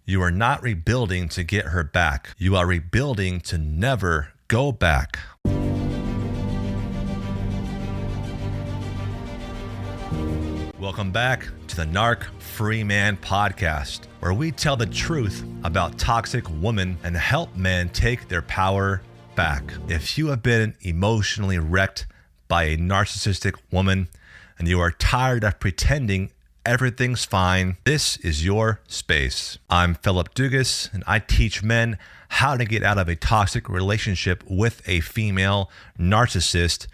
You are not rebuilding to get her back. You are rebuilding to never go back. Welcome back to the Narc Free Man Podcast, where we tell the truth about toxic women and help men take their power back. If you have been emotionally wrecked by a narcissistic woman and you are tired of pretending everything's fine, this is your space. I'm Phillip Dugas, and I teach men how to get out of a toxic relationship with a female narcissist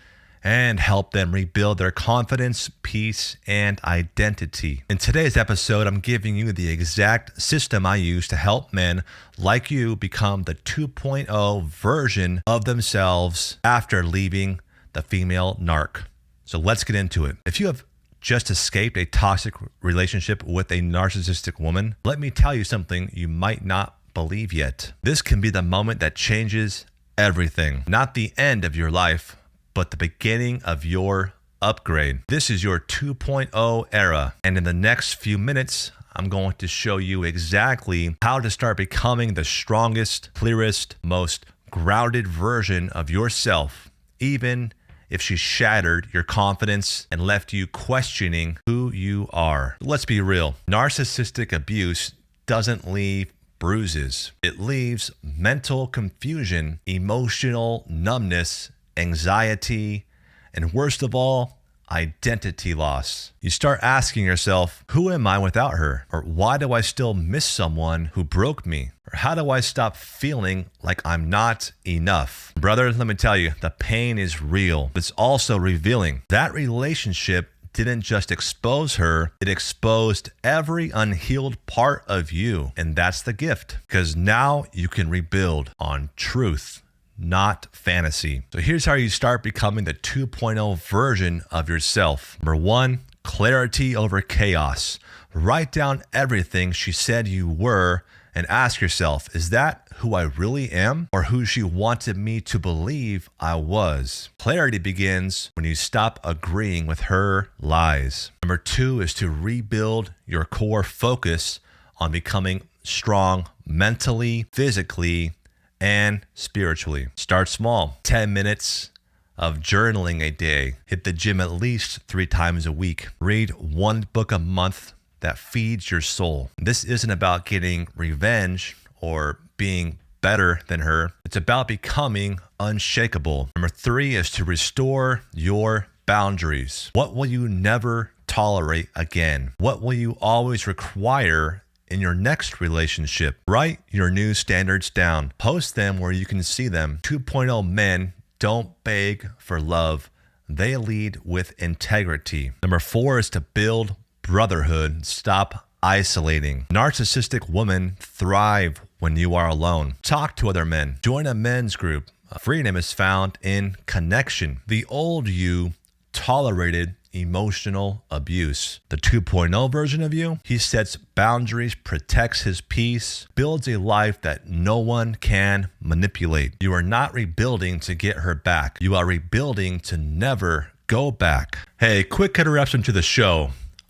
and help them rebuild their confidence, peace, and identity. In today's episode, I'm giving you the exact system I use to help men like you become the 2.0 version of themselves after leaving the female narc. So let's get into it. If you have just escaped a toxic relationship with a narcissistic woman, let me tell you something you might not believe yet. This can be the moment that changes everything. Not the end of your life, but the beginning of your upgrade. This is your 2.0 era. And in the next few minutes, I'm going to show you exactly how to start becoming the strongest, clearest, most grounded version of yourself, even if she shattered your confidence and left you questioning who you are. Let's be real. Narcissistic abuse doesn't leave bruises. It leaves mental confusion, emotional numbness, anxiety, and worst of all, identity loss. You start asking yourself, who am I without her? Or why do I still miss someone who broke me? Or how do I stop feeling like I'm not enough? Brother, let me tell you, the pain is real. It's also revealing. That relationship didn't just expose her, it exposed every unhealed part of you. And that's the gift, because now you can rebuild on truth, not fantasy. So here's how you start becoming the 2.0 version of yourself. Number one, clarity over chaos. Write down everything she said you were and ask yourself, is that who I really am or who she wanted me to believe I was? Clarity begins when you stop agreeing with her lies. Number two is to rebuild your core focus on becoming strong mentally, physically, and spiritually. Start small. 10 minutes of journaling a day. Hit the gym at least 3 times a week. Read one book a month that feeds your soul. This isn't about getting revenge or being better than her. It's about becoming unshakable. Number 3 is to restore your boundaries. What will you never tolerate again? What will you always require in your next relationship? Write your new standards down. Post them where you can see them. 2.0 men don't beg for love. They lead with integrity. Number 4 is to build brotherhood. Stop isolating. Narcissistic women thrive when you are alone. Talk to other men. Join a men's group. Freedom is found in connection. The old you tolerated emotional abuse. The 2.0 version of you, he sets boundaries, protects his peace, builds a life that no one can manipulate. You are not rebuilding to get her back. You are rebuilding to never go back. Hey, quick interruption to the show.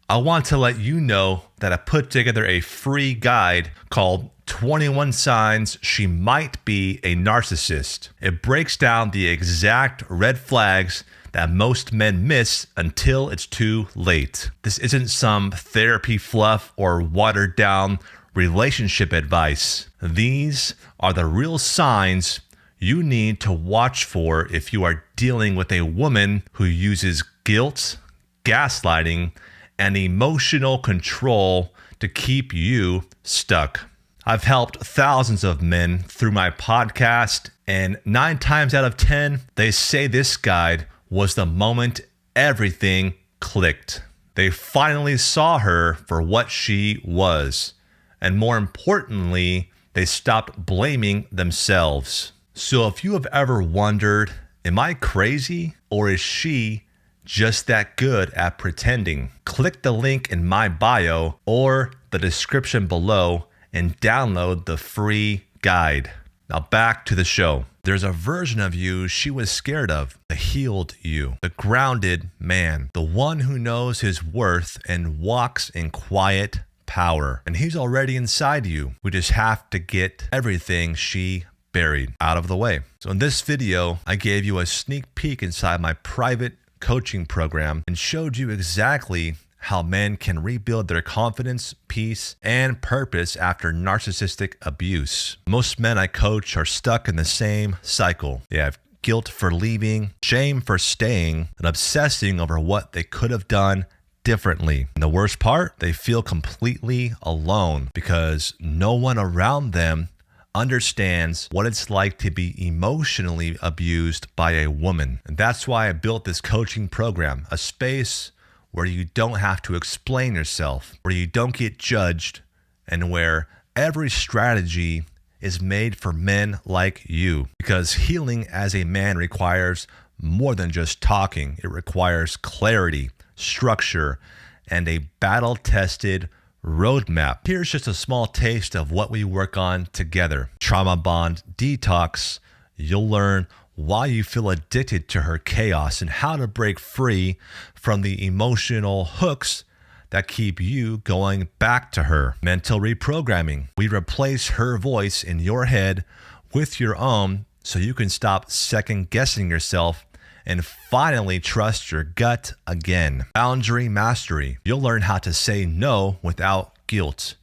I want to let you know that I put together a free guide called 21 Signs She Might Be a Narcissist. It breaks down the exact red flags that most men miss until it's too late. This isn't some therapy fluff or watered down relationship advice. These are the real signs you need to watch for if you are dealing with a woman who uses guilt, gaslighting, and emotional control to keep you stuck. I've helped thousands of men through my podcast, and 9 times out of 10, they say this guide was the moment everything clicked. They finally saw her for what she was. And more importantly, they stopped blaming themselves. So if you have ever wondered, am I crazy or is she just that good at pretending? Click the link in my bio or the description below and download the free guide. Now back to the show. There's a version of you she was scared of, the healed you, the grounded man, the one who knows his worth and walks in quiet power, and he's already inside you. We just have to get everything she buried out of the way. So in this video, I gave you a sneak peek inside my private coaching program and showed you exactly how men can rebuild their confidence, peace, and purpose after narcissistic abuse. Most men I coach are stuck in the same cycle. They have guilt for leaving, shame for staying, and obsessing over what they could have done differently. And the worst part, they feel completely alone because no one around them understands what it's like to be emotionally abused by a woman. And that's why I built this coaching program, a space where you don't have to explain yourself, where you don't get judged, and where every strategy is made for men like you. Because healing as a man requires more than just talking. It requires clarity, structure, and a battle-tested roadmap. Here's just a small taste of what we work on together. Trauma bond detox. You'll learn why you feel addicted to her chaos and how to break free from the emotional hooks that keep you going back to her. Mental reprogramming. We replace her voice in your head with your own so you can stop second guessing yourself and finally trust your gut again. Boundary mastery. You'll learn how to say no without guilt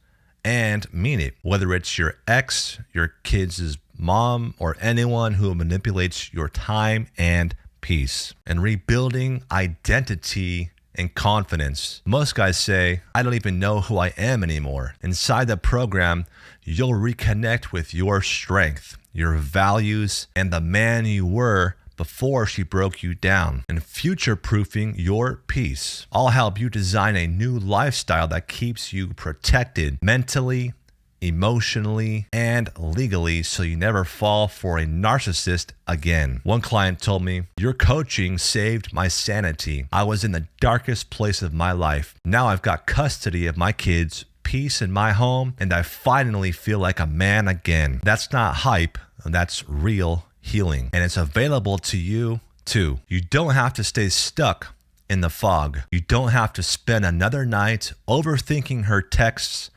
and mean it, whether it's your ex, your kids' mom, or anyone who manipulates your time and peace. And rebuilding identity and confidence. Most guys say, I don't even know who I am anymore. Inside the program, you'll reconnect with your strength, your values, and the man you were before she broke you down, and future-proofing your peace. I'll help you design a new lifestyle that keeps you protected mentally, emotionally, and legally so you never fall for a narcissist again. One client told me, your coaching saved my sanity. I was in the darkest place of my life. Now I've got custody of my kids, peace in my home, and I finally feel like a man again. That's not hype, that's real healing. And it's available to you too. You don't have to stay stuck in the fog. You don't have to spend another night overthinking her texts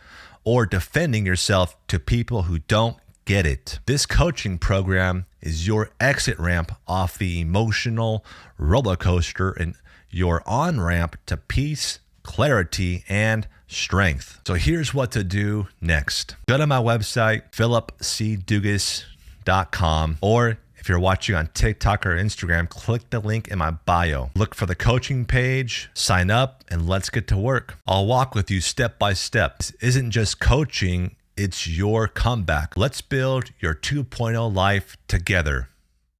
or defending yourself to people who don't get it. This coaching program is your exit ramp off the emotional roller coaster and your on-ramp to peace, clarity, and strength. So here's what to do next. Go to my website, phillipcdugas.com, or if you're watching on TikTok or Instagram, click the link in my bio. Look for the coaching page, sign up, and let's get to work. I'll walk with you step by step. This isn't just coaching, it's your comeback. Let's build your 2.0 life together.